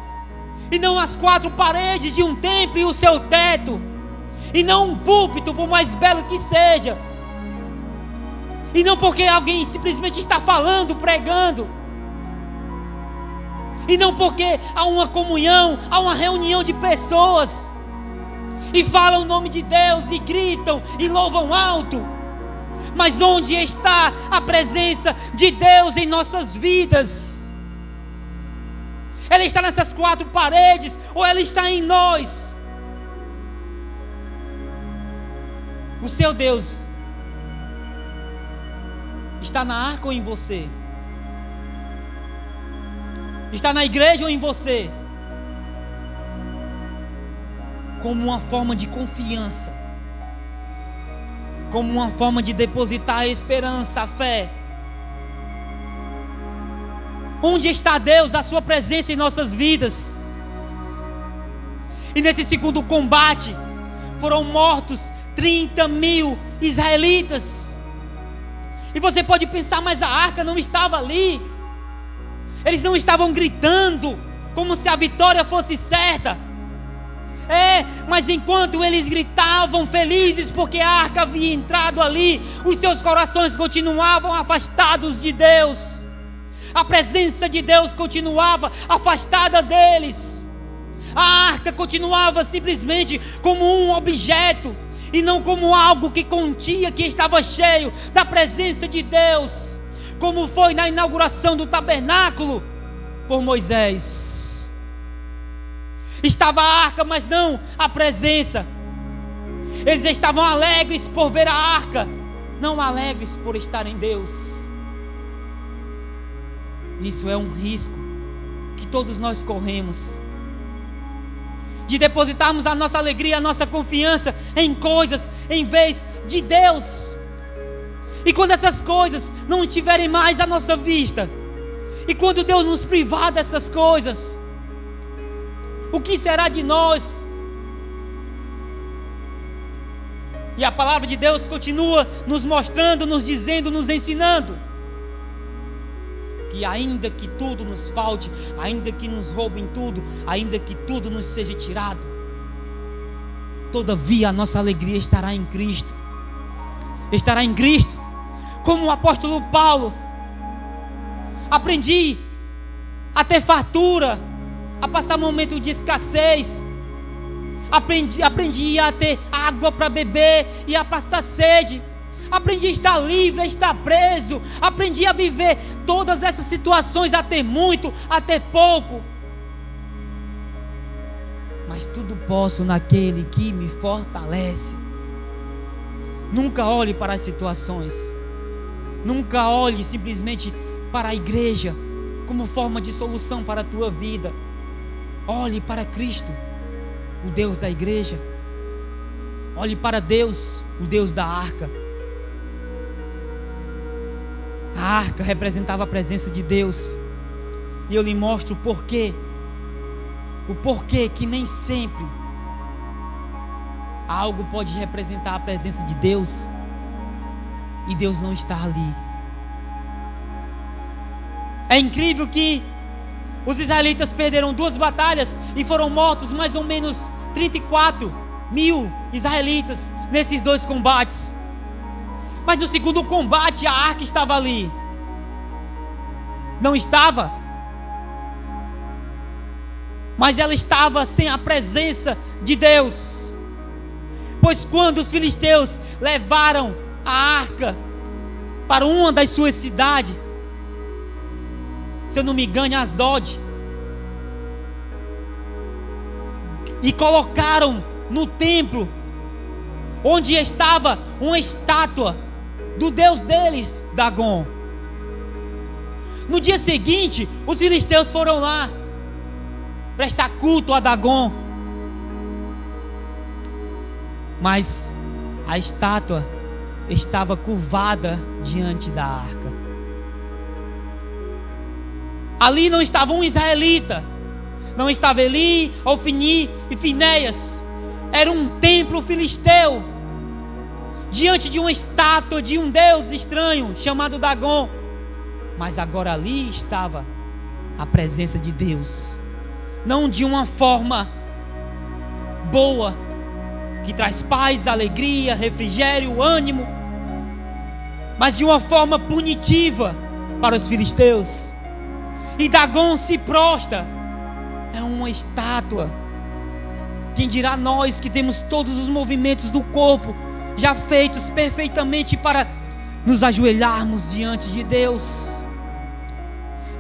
e não as quatro paredes de um templo e o seu teto, e não um púlpito, por mais belo que seja, e não porque alguém simplesmente está falando, pregando, e não porque há uma comunhão, há uma reunião de pessoas, e falam o nome de Deus, e gritam, e louvam alto. Mas onde está a presença de Deus em nossas vidas? Ela está nessas quatro paredes, ou ela está em nós? O seu Deus está na arca ou em você? Está na igreja ou em você? Como uma forma de confiança, como uma forma de depositar a esperança, a fé. Onde está Deus, a sua presença em nossas vidas? E nesse segundo combate foram mortos 30.000 israelitas. E você pode pensar, mas a arca não estava ali. Eles não estavam gritando como se a vitória fosse certa. Mas enquanto eles gritavam felizes porque a arca havia entrado ali, os seus corações continuavam afastados de Deus. A presença de Deus continuava afastada deles. A arca continuava simplesmente como um objeto, e não como algo que continha, que estava cheio da presença de Deus, como foi na inauguração do tabernáculo por Moisés. Estava a arca, mas não a presença. Eles estavam alegres por ver a arca, não alegres por estar em Deus. Isso é um risco que todos nós corremos, de depositarmos a nossa alegria, a nossa confiança em coisas em vez de Deus. E quando essas coisas não estiverem mais à nossa vista, e quando Deus nos privar dessas coisas, o que será de nós? E a palavra de Deus continua nos mostrando, nos dizendo, nos ensinando que ainda que tudo nos falte, ainda que nos roubem tudo, ainda que tudo nos seja tirado, todavia a nossa alegria estará em Cristo. Estará em Cristo. Como o apóstolo Paulo: aprendi a ter fartura, a passar momento de escassez. Aprendi a ter água para beber e a passar sede. Aprendi a estar livre, a estar preso. Aprendi a viver todas essas situações, a ter muito, a ter pouco. Mas tudo posso naquele que me fortalece. Nunca olhe para as situações. Nunca olhe simplesmente para a igreja como forma de solução para a tua vida. Olhe para Cristo, o Deus da igreja. Olhe para Deus, o Deus da arca. A arca representava a presença de Deus. E eu lhe mostro o porquê. O porquê que nem sempre algo pode representar a presença de Deus e Deus não está ali. É incrível que os israelitas perderam 2 batalhas e foram mortos mais ou menos 34.000 israelitas nesses 2 combates. Mas no segundo combate a arca estava ali. Não estava? Mas ela estava sem a presença de Deus. Pois quando os filisteus levaram a arca para uma das suas cidades, se eu não me engano, Asdod, e colocaram no templo onde estava uma estátua do deus deles, Dagon. No dia seguinte, os filisteus foram lá prestar culto a Dagon, mas a estátua estava curvada diante da arca. Ali não estava um israelita, não estava Eli, Ofni e Finéias. Era um templo filisteu, diante de uma estátua de um deus estranho chamado Dagon. Mas agora ali estava a presença de Deus, não de uma forma boa, que traz paz, alegria, refrigério, ânimo, mas de uma forma punitiva para os filisteus. E Dagon se prostra, é uma estátua. Quem dirá nós que temos todos os movimentos do corpo já feitos perfeitamente para nos ajoelharmos diante de Deus?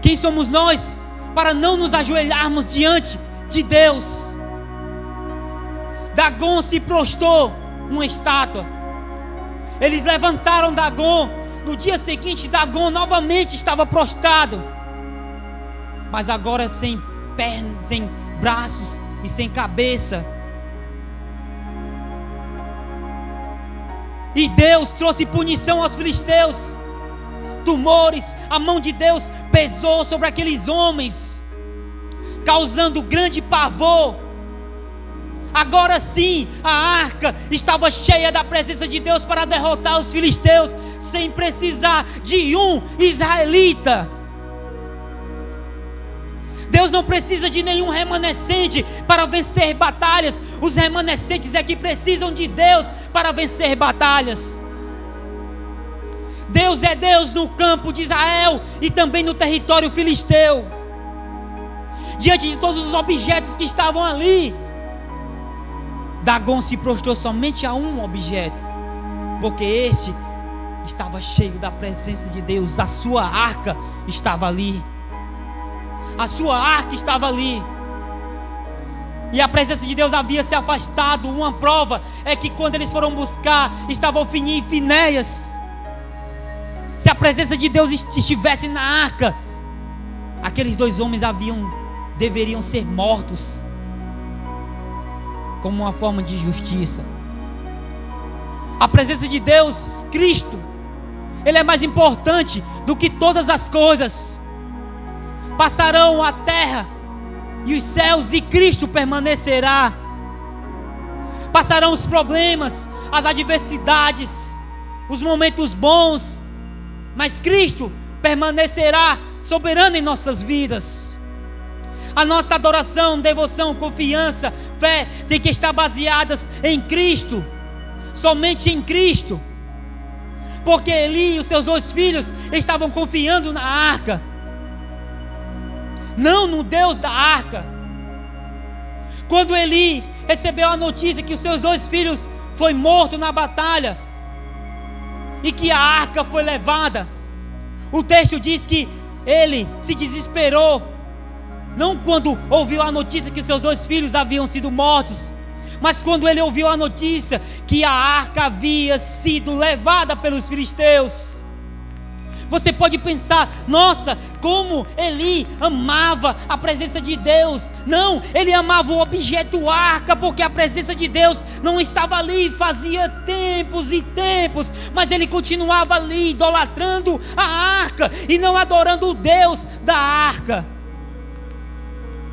Quem somos nós para não nos ajoelharmos diante de Deus? Dagon se prostrou, uma estátua. Eles levantaram Dagon. No dia seguinte, Dagon novamente estava prostrado, mas agora sem pernas, sem braços e sem cabeça. E Deus trouxe punição aos filisteus. Tumores, a mão de Deus pesou sobre aqueles homens, causando grande pavor. Agora sim, a arca estava cheia da presença de Deus para derrotar os filisteus, sem precisar de um israelita. Deus não precisa de nenhum remanescente para vencer batalhas. Os remanescentes é que precisam de Deus para vencer batalhas. Deus é Deus no campo de Israel e também no território filisteu. Diante de todos os objetos que estavam ali, Dagon se prostrou somente a um objeto, porque este estava cheio da presença de Deus. A sua arca estava ali. A sua arca estava ali. E a presença de Deus havia se afastado. Uma prova é que quando eles foram buscar, estava Ofni e Finéias. Se a presença de Deus estivesse na arca, aqueles 2 homens deveriam ser mortos, como uma forma de justiça. A presença de Deus, Cristo, Ele é mais importante do que todas as coisas. Passarão a terra e os céus, e Cristo permanecerá. Passarão os problemas, as adversidades, os momentos bons, mas Cristo permanecerá soberano em nossas vidas. A nossa adoração, devoção, confiança, fé tem que estar baseadas em Cristo, somente em Cristo. Porque Eli e os seus 2 filhos estavam confiando na arca, não no Deus da arca. Quando Eli recebeu a notícia que os seus 2 filhos foi morto na batalha e que a arca foi levada, o texto diz que ele se desesperou, não quando ouviu a notícia que seus 2 filhos haviam sido mortos, mas quando ele ouviu a notícia que a arca havia sido levada pelos filisteus. Você pode pensar: nossa, como Eli amava a presença de Deus. Não, ele amava o objeto arca, porque a presença de Deus não estava ali fazia tempos e tempos, mas ele continuava ali idolatrando a arca e não adorando o Deus da arca.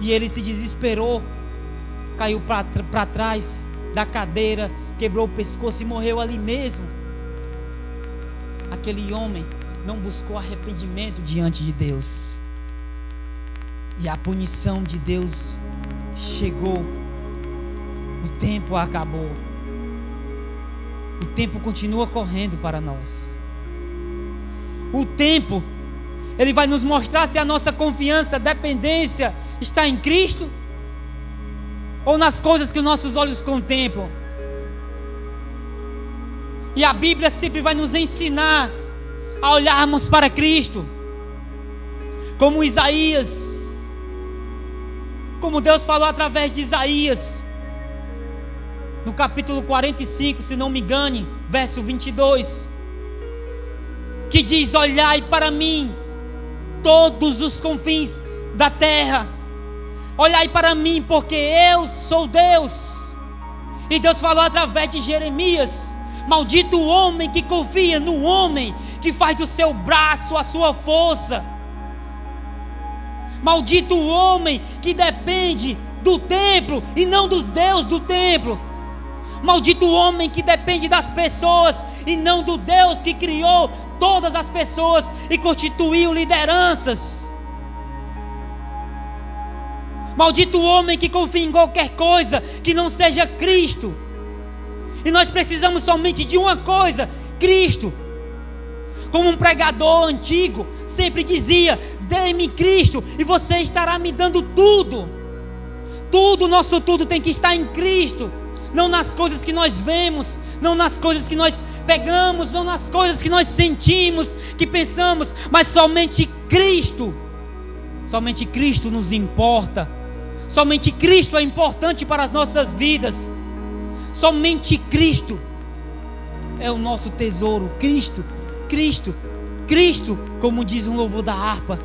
E ele se desesperou, caiu para trás da cadeira, quebrou o pescoço e morreu ali mesmo. Aquele homem não buscou arrependimento diante de Deus. E a punição de Deus chegou. O tempo acabou. O tempo continua correndo para nós. O tempo, ele vai nos mostrar se a nossa confiança, dependência está em Cristo ou nas coisas que os nossos olhos contemplam. E a Bíblia sempre vai nos ensinar a olharmos para Cristo. Como Isaías, como Deus falou através de Isaías, no capítulo 45, se não me engane, verso 22, que diz: olhai para mim, todos os confins da terra, olhai para mim, porque eu sou Deus. E Deus falou através de Jeremias: maldito o homem que confia no homem, que faz do seu braço a sua força. Maldito o homem que depende do templo e não dos deuses do templo. Maldito o homem que depende das pessoas e não do Deus que criou todas as pessoas e constituiu lideranças. Maldito o homem que confia em qualquer coisa que não seja Cristo. E nós precisamos somente de uma coisa: Cristo. Como um pregador antigo sempre dizia: dê-me Cristo e você estará me dando tudo. Tudo, nosso tudo tem que estar em Cristo. Não nas coisas que nós vemos, não nas coisas que nós pegamos, não nas coisas que nós sentimos, que pensamos, mas somente Cristo. Somente Cristo nos importa. Somente Cristo é importante para as nossas vidas. Somente Cristo é o nosso tesouro. Cristo, Cristo, Cristo, como diz um louvor da harpa.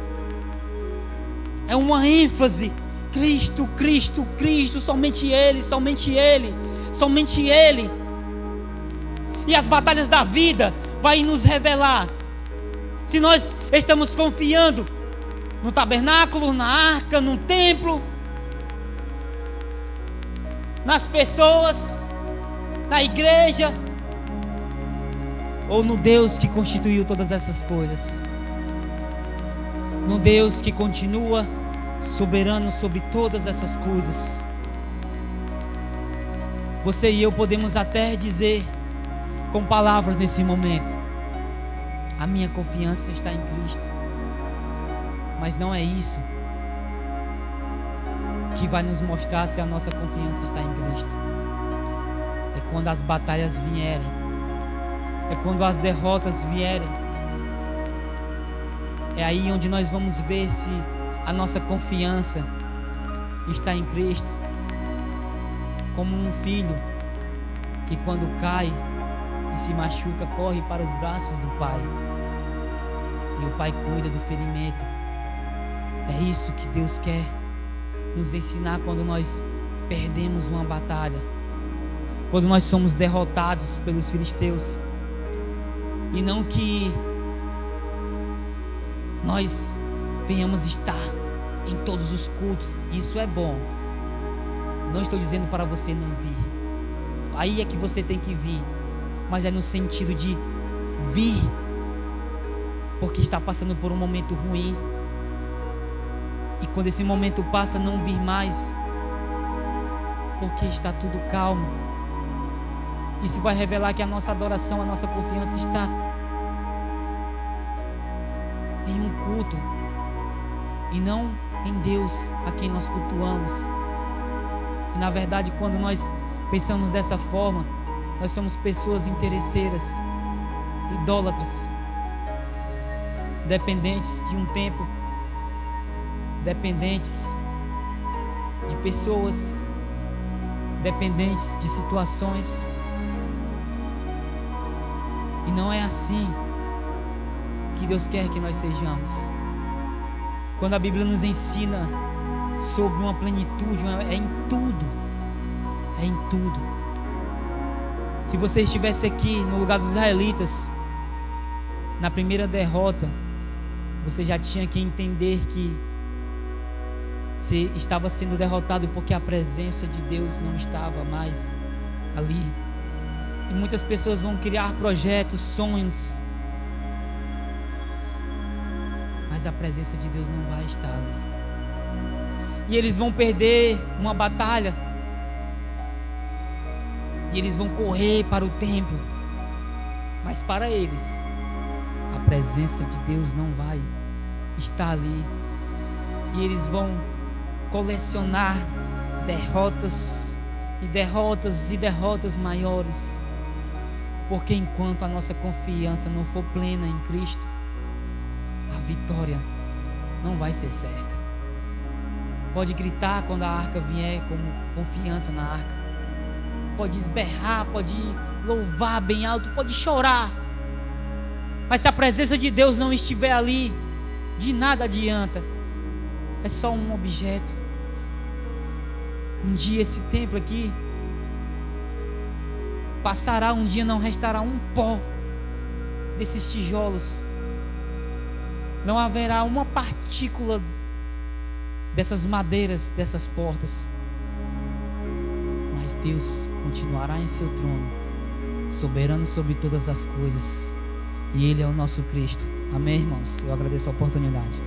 É uma ênfase. Cristo, Cristo, Cristo, somente Ele, somente Ele, somente Ele. E as batalhas da vida vai nos revelar se nós estamos confiando no tabernáculo, na arca, no templo, nas pessoas, na igreja, ou no Deus que constituiu todas essas coisas. No Deus que continua soberano sobre todas essas coisas. Você e eu podemos até dizer com palavras nesse momento: a minha confiança está em Cristo. Mas não é isso que vai nos mostrar se a nossa confiança está em Cristo. É quando as batalhas vierem, é quando as derrotas vierem. É aí onde nós vamos ver se a nossa confiança está em Cristo. Como um filho que quando cai e se machuca, corre para os braços do pai, e o pai cuida do ferimento. É isso que Deus quer nos ensinar quando nós perdemos uma batalha, quando nós somos derrotados pelos filisteus. E não que nós venhamos estar em todos os cultos. Isso é bom. Não estou dizendo para você não vir. Aí é que você tem que vir. Mas é no sentido de vir porque está passando por um momento ruim. E quando esse momento passa, não vir mais porque está tudo calmo. Isso vai revelar que a nossa adoração, a nossa confiança está em um culto e não em Deus a quem nós cultuamos. E na verdade, quando nós pensamos dessa forma, nós somos pessoas interesseiras, idólatras, dependentes de um templo, dependentes de pessoas, dependentes de situações. E não é assim que Deus quer que nós sejamos. Quando a Bíblia nos ensina sobre uma plenitude, é em tudo. É em tudo. Se você estivesse aqui no lugar dos israelitas, na primeira derrota, você já tinha que entender que você estava sendo derrotado porque a presença de Deus não estava mais ali. E muitas pessoas vão criar projetos, sonhos, mas a presença de Deus não vai estar ali. E eles vão perder uma batalha. E eles vão correr para o templo. Mas para eles, a presença de Deus não vai estar ali. E eles vão colecionar derrotas e derrotas e derrotas maiores. Porque enquanto a nossa confiança não for plena em Cristo, a vitória não vai ser certa. Pode gritar quando a arca vier, como confiança na arca. Pode esberrar, pode louvar bem alto, pode chorar. Mas se a presença de Deus não estiver ali, de nada adianta. É só um objeto. Um dia esse templo aqui passará, um dia não restará um pó desses tijolos. Não haverá uma partícula dessas madeiras, dessas portas. Mas Deus continuará em seu trono, soberano sobre todas as coisas. E Ele é o nosso Cristo. Amém, irmãos? Eu agradeço a oportunidade.